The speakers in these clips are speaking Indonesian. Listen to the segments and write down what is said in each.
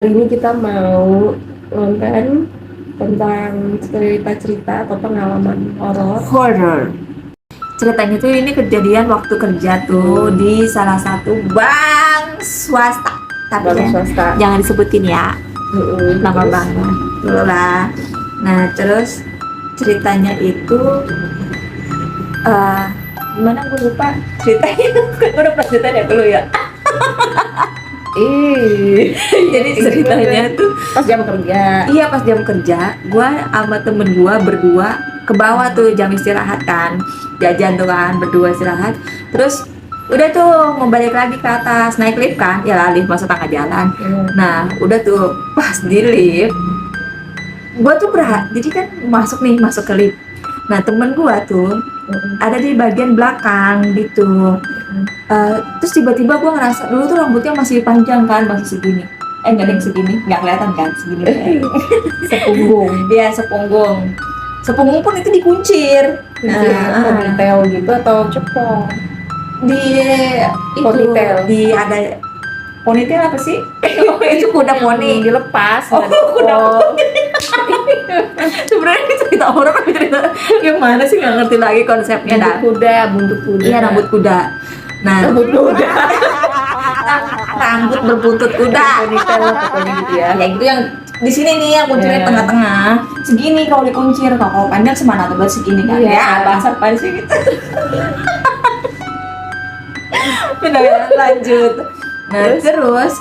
Hari ini kita mau nonton tentang cerita-cerita atau pengalaman horror. Ceritanya tuh ini kejadian waktu kerja tuh di salah satu bank swasta. Tapi bank swasta. jangan disebutin ya. Nama banknya. Dulu lah. Nah, terus ceritanya itu gimana gue lupa ceritanya. Gue udah pernah ceritain ya dulu ya. Jadi ceritanya tuh pas jam kerja. Iya, pas jam kerja, gua sama temen gua berdua ke bawah tuh jam istirahat kan, jajan tuh kan, berdua istirahat. Terus udah tuh mau balik lagi ke atas, naik lift kan, ya lah lift masuk tengah jalan. Nah, udah tuh pas di lift, gua tuh jadi kan masuk ke lift. Nah, temen gua tuh ada di bagian belakang gitu. Terus tiba-tiba gue ngerasa dulu tuh rambutnya masih panjang kan, masih segini. Nggak ada yang segini, nggak kelihatan kan segini. Sepunggung. Iya, sepunggung. Sepunggung pun itu dikuncir. Ponytail gitu atau cepong? Di itu Ponytail. di ada ponytail apa sih? Itu kuda poni. Dilepas. Kuda poni. Sebenarnya ini cerita horor tapi cerita gimana sih, nggak ngerti lagi konsepnya. Buntut kuda. Iya, rambut kuda. Nah, rambut kuda. Rambut berbuntut kuda. Ponytail pokoknya gitu ya. Ya gitu yang di sini nih yang kuncirnya tengah-tengah. Segini kalau dikuncir, kalau panjang semana tebal segini kan. Ya, bahasa apa sih gitu. Udah lanjut. Nah, terus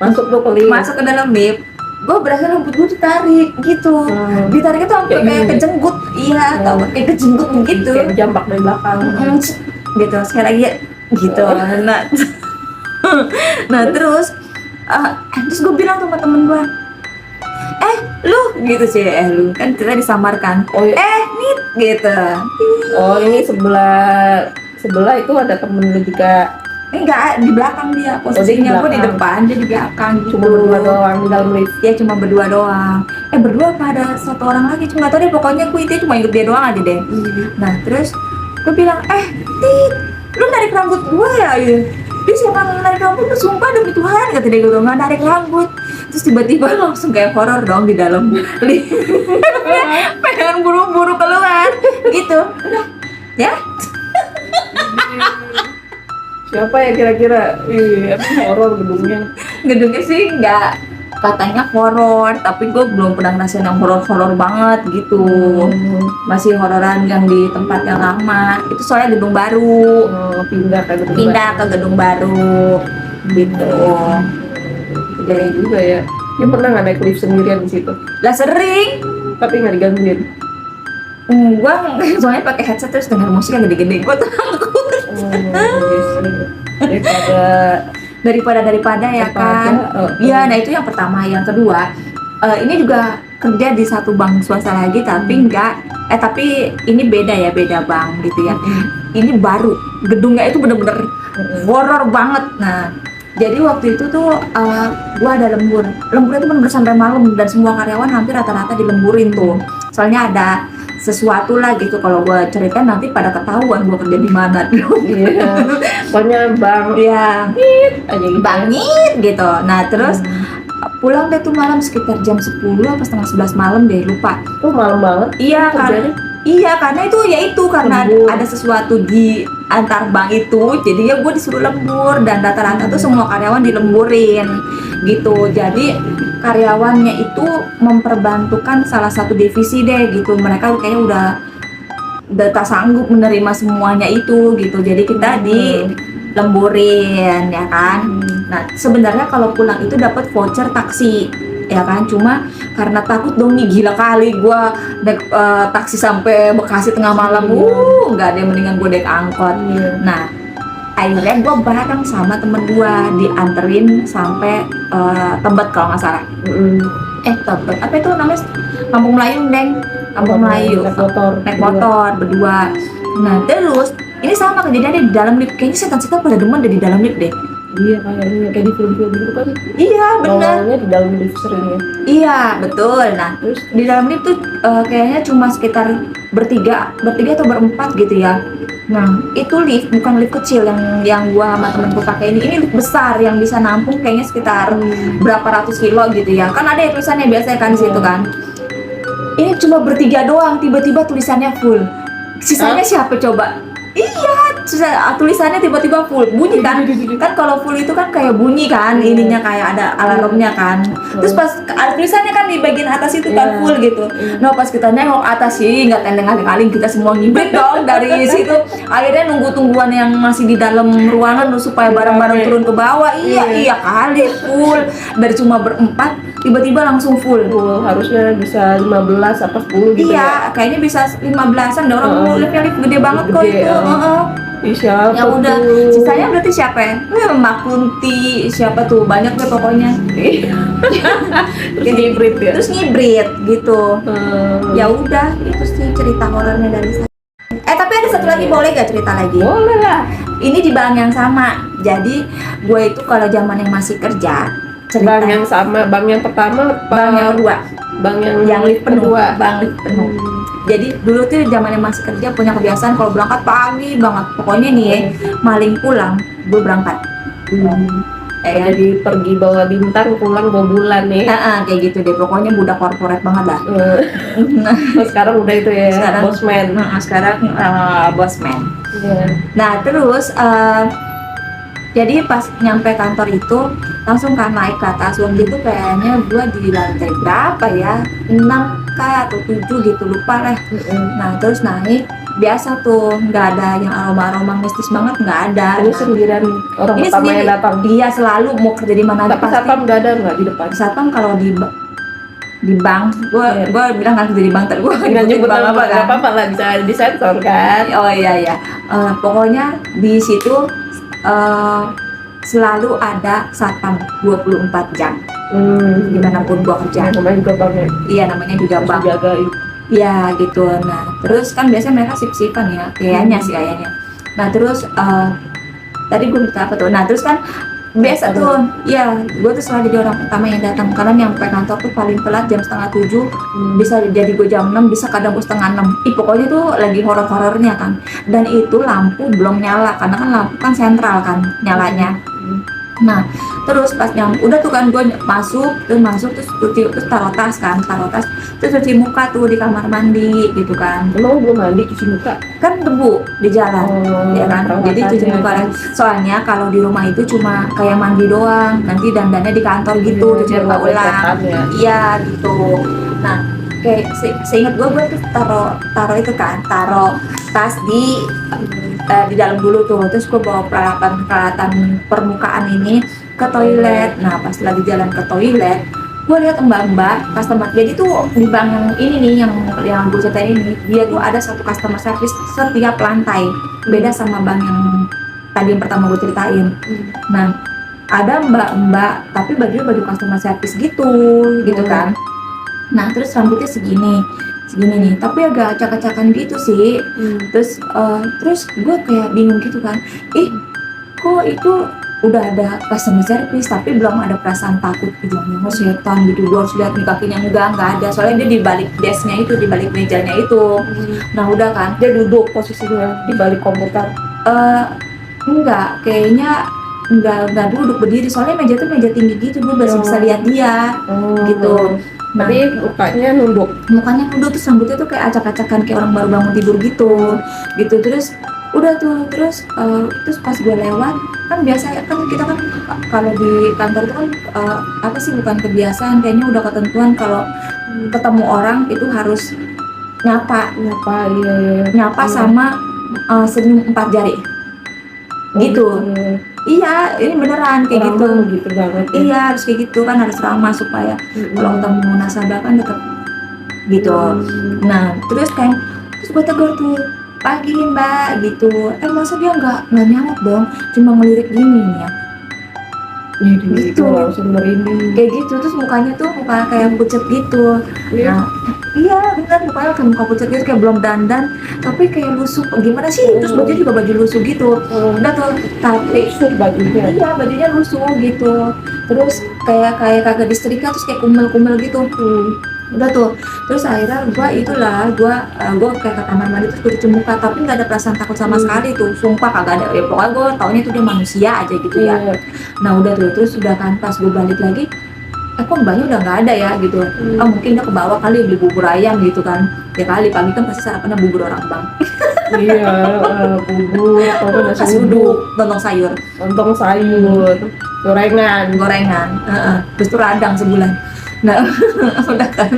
masuk ke lift. Masuk ke dalam lift. Gue berasa rambut gue ditarik gitu. Ditariknya tuh sampai kayak kejenggut. Iya, tau kayak kejenggut gitu. Kayak jambak dari belakang. Gitu, sekali lagi ya gitu. Nah terus gue bilang sama temen gue, lu gitu sih, lu kan kita disamarkan. Nit gitu. Oh, ini sebelah itu ada temen lu juga. Enggak, di belakang dia posisinya. Gue di depan, dia di belakang gitu. Cuma berdua doang di dalam lift. Ya cuma berdua doang. Berdua apa ada satu orang lagi, cuma gak tau deh, pokoknya gue itu cuma ikut dia doang aja deh. Nah terus gue bilang, Tit, lu narik rambut gue ya? Dia siapa narik rambut lu, sumpah demi Tuhan, kata dia gitu, nggak narik rambut. Terus tiba-tiba langsung kayak horor dong di dalam lift. Pengen buru-buru keluar gitu. Udah ya. Siapa ya kira-kira? Horor gedungnya Sih nggak, katanya horor, tapi gue belum pernah ngerasain yang horor banget gitu. Masih hororan yang di tempat yang lama. Itu soalnya gedung baru. Pindah ke gedung baru gitu. Jadi juga ya. Dia pernah nggak naik lift sendirian di situ? Lah sering. Tapi nggak digangguin. Gue soalnya pakai headset terus denger musik yang gede-gede. Gue takut. Daripada ya kan. Iya, nah itu yang pertama. Yang kedua, ini juga kerja di satu bank swasta lagi, tapi tapi ini beda bank gitu ya. Ini baru, gedungnya itu bener-bener horor banget. Nah, jadi waktu itu tuh gua ada lemburnya itu bener-bener sampai malam, dan semua karyawan hampir rata-rata dilemburin tuh. Soalnya ada sesuatu lah gitu, kalau gue ceritain nanti pada ketahuan gue kerja di mana. Pokoknya bang aja bangit gitu. Nah terus pulang deh tuh malam sekitar jam 10 atau setengah 11 malam deh, lupa. Malam banget. Karena karena ada sesuatu di antar bank itu, jadinya gue disuruh lembur, dan rata-rata tuh semua karyawan dilemburin gitu. Jadi karyawannya itu memperbantukan salah satu divisi deh gitu. Mereka kayaknya udah tak sanggup menerima semuanya itu gitu. Jadi kita dilemburin ya kan. Nah sebenarnya kalau pulang itu dapat voucher taksi ya kan, cuma karena takut dong nih, gila kali gue naik taksi sampai Bekasi tengah malam, nggak ada, mendingan gue naik angkot. Nah akhirnya gue bareng sama temen gue dianterin sampai Tebet kalau nggak salah. Tebet apa itu namanya, Kampung Melayu deng, Kampung Melayu. Naik motor berdua. Nah terus ini sama kejadiannya di dalam lift, kayaknya setan-setan pada demen deh di dalam lift deh. Iya kayaknya kayak di film-film gitu kan. Iya bener. Awalnya di dalam lift seringnya. Iya betul. Nah terus di dalam lift tuh kayaknya cuma sekitar bertiga atau berempat gitu ya. Nah itu lift bukan lift kecil yang gua sama temenku pakai ini lift besar yang bisa nampung kayaknya sekitar berapa ratus kilo gitu ya. Kan ada ya tulisannya biasanya kan di situ kan. Ini cuma bertiga doang, tiba-tiba tulisannya full. Sisanya siapa coba? Iya, tulisannya tiba-tiba full, bunyi kan? Kan kalau full itu kan kayak bunyi kan, ininya kayak ada alarmnya kan. Terus pas ada tulisannya kan di bagian atas itu kan full gitu. Nah pas kita nengok atas sih nggak tendeng aling-aling, kita semua ngibrit dong dari situ. Akhirnya nunggu tungguan yang masih di dalam ruangan supaya barang-barang turun ke bawah. Iya kali full. Dari cuma berempat tiba-tiba langsung full. Harusnya bisa 15 apa 10 gitu ya. Iya, kayaknya bisa 15-an. Orang lift gede banget kok Gede, itu. Siapa Yang udah tuh? sisanya berarti siapa ya? Mbak Kunti, siapa tuh banyak deh pokoknya. Terus ngibrit ya. Terus ngibrit gitu. Ya udah itu sih cerita horornya dari saya. Tapi ada satu lagi, boleh gak cerita lagi? Boleh lah. Ini di bank yang sama. Jadi gue itu kalau zaman yang masih kerja cerita. Bank yang sama, bank yang pertama, Bank yang kedua. Bank yang lift penuh. kedua. Bank lift penuh. Jadi dulu tuh zaman yang masih kerja punya kebiasaan kalau berangkat pagi banget. Pokoknya nih ya, maling pulang, gue berangkat. Jadi pergi bawa bintang, pulang bawa bulan nih. Kayak gitu deh. Pokoknya budak korporat banget lah. Sekarang udah itu ya, Sekarang- bosman. Sekarang bosman. Iya. Nah terus jadi pas nyampe kantor itu langsung kan naik ke atas. Waktu itu kayaknya gue di lantai berapa ya, 6 kah atau 7 gitu, lupa lah. Nah terus naik, biasa tuh nggak ada yang aroma mistis banget, nggak ada. Ini sendirian orang Ini pertama sendiri. yang datang. Dia selalu mau kerja di mana Tapi satpam nggak ada nggak di depan? Satpam kalau di bank, gue bilang kan kerja di bank, gue Nggak nyebut bank nama, apa kan? nggak apa-apa lah, bisa disensor kan? Oh iya. Pokoknya di situ selalu ada satpam 24 jam dimanapun gua kerja. Namanya juga bank ya. Iya namanya juga Harus bank. dijagain. Iya gitu. Nah terus kan biasanya mereka sip-sipan ya, kayaknya sih kayaknya. Nah terus tadi gue minta apa tuh? Nah terus kan biasa tuh, ya gue tuh selalu jadi orang pertama yang datang karena nyampe kantor tuh paling telat jam 6:30, bisa jadi gue jam 6, bisa kadang gue setengah 6. Pokoknya tuh lagi horor-horornya kan. Dan itu lampu belum nyala karena kan lampu kan sentral kan nyalanya. Nah terus pas udah tuh kan gue masuk terus taruh tas, terus cuci muka tuh di kamar mandi gitu kan. Emang belum mandi cuci muka? Kan debu di jalan, ya kan, jadi cuci muka kan. lagi. Soalnya kalau di rumah itu cuma kayak mandi doang, nanti dandannya di kantor gitu, cuci muka ulang. Iya gitu. Nah kayak seingat gue tuh taruh itu kan, taruh tas di dalam dulu tuh. Terus gue bawa peralatan permukaan ini ke toilet. Nah pas lagi jalan ke toilet, gue lihat mbak-mbak customer. Jadi tuh di bank yang ini nih, yang gue ceritain ini, dia tuh ada satu customer service setiap lantai, beda sama bank yang tadi yang pertama gue ceritain. Nah ada mbak-mbak tapi baju customer service gitu kan. Nah terus rambutnya segini nih, tapi agak acak-acakan gitu sih. Terus gue kayak bingung gitu kan, kok itu udah ada customer service tapi belum ada perasaan takut gitu, setan gitu. Gue harus lihat nih kakinya, enggak ada, soalnya dia di balik desknya itu, di balik mejanya itu. Nah udah kan, Dia duduk posisinya di balik komputer. enggak, kayaknya enggak duduk, berdiri, soalnya meja tuh meja tinggi gitu, gue masih bisa lihat dia gitu. Nah, Tapi mukanya nunduk. Terus rambutnya tuh kayak acak-acakan kayak orang baru bangun tidur gitu. Terus udah tuh, terus pas gue lewat kan biasa kan kita kan kalau di kantor itu kan apa sih, bukan kebiasaan, kayaknya udah ketentuan kalau ketemu orang itu harus nyapa sama senyum 4 jari gitu. Iya, ini beneran kayak Orang gitu. banget ya. Iya, harus kayak gitu kan, harus ramah supaya kalau ketemu nasabah kan tetap gitu. Nah, terus gue tegur tuh, "Pagi Mbak," gitu. Masa dia nggak nyaut dong, cuma ngelirik gini nih ya. Jadi Gitu. langsung merinding. kayak gitu, terus mukanya tuh muka kayak pucet gitu. Iya. Nah, iya bener, mukanya kayak muka pucet gitu, kayak belum dandan tapi kayak lusuh gimana sih, terus baju juga baju lusuh gitu. Udah tuh, tapi Sur bajunya. iya bajunya lusuh gitu, terus kayak kayak kagak disetrika, terus kayak kumel-kumel gitu. Udah tuh, terus akhirnya gua kayak ke kamar mandi, terus gue cuci muka, tapi nggak ada perasaan takut sama sekali tuh, sumpah kagak ada. Ya pokoknya gue taunya itu dia manusia aja gitu ya. Iya. Nah udah tuh, terus udah kan pas gue balik lagi, kok mbaknya udah nggak ada ya gitu. Ah mungkin dia ke bawah kali beli bubur ayam gitu kan. Ya kali pagi kan pasti sarapannya bubur orang bang. Iya, bubur atau nasi Nasi uduk, uduk, lontong sayur, lontong sayur, gorengan. gorengan, terus tuh radang sebulan. Nah udah kan,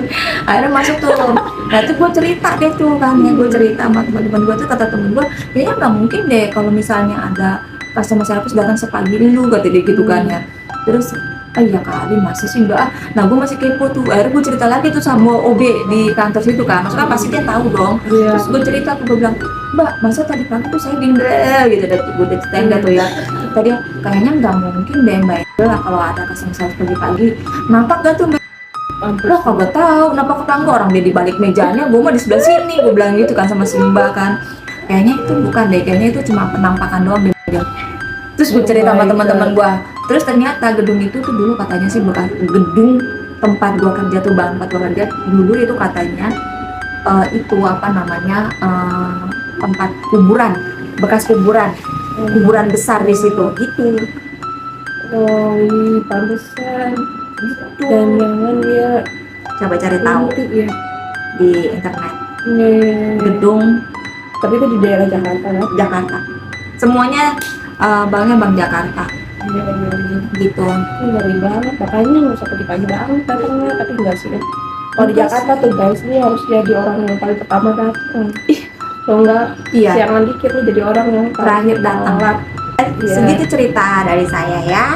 akhirnya masuk tuh. Nah itu gue cerita deh tuh kan, ya gue cerita sama teman-teman gue tuh, kata temen gue, kayaknya nggak mungkin deh kalau misalnya ada customer service datang sepagi lu, kata dia gitu kan ya. Terus ah iya kali, masa sih mbak. Nah gue masih kepo tuh, akhirnya gue cerita lagi tuh sama OB di kantor situ kan, maksudnya pasti dia tahu dong. Iya. Terus gue cerita, gue bilang, mbak masa tadi pagi tuh saya bindel gitu, dan gue udah ceritain dah tuh ya. Tadi kayaknya nggak mungkin deh mbak lah kalau ada customer service pagi-pagi. Nampak gak tuh mbak? Lah kagak tahu, kenapa ketangga orang dia di balik mejanya, gue mah di sebelah sini, gue bilang gitu kan sama si mbak kan. Kayaknya itu bukan deh, kayaknya itu cuma penampakan doang deh. Terus gue cerita sama teman-teman gue, terus ternyata gedung itu tuh dulu katanya sih bekas gedung tempat gue kerja tuh bang, tempat gue kerja dulu itu katanya itu apa namanya, tempat kuburan, bekas kuburan, kuburan besar di situ gitu. Oh iya, pantesan. Gitu. Jangan-jangan dia Coba cari tahu nanti ya. di internet. Iya, iya, iya. Gedung Tapi itu di daerah Jakarta kan? Jakarta. Semuanya banknya Bank Jakarta Iya, iya, iya. gitu. Ini ngeri banget, makanya nggak usah pagi-pagi banget datangnya, tapi enggak sih. Kalau di Enggak Jakarta tuh guys, ini harus jadi orang yang paling pertama datang. Kalau enggak, Iya, siangan dikit nih jadi orang yang paling terakhir datang. telat. Iya. Segitu cerita dari saya ya.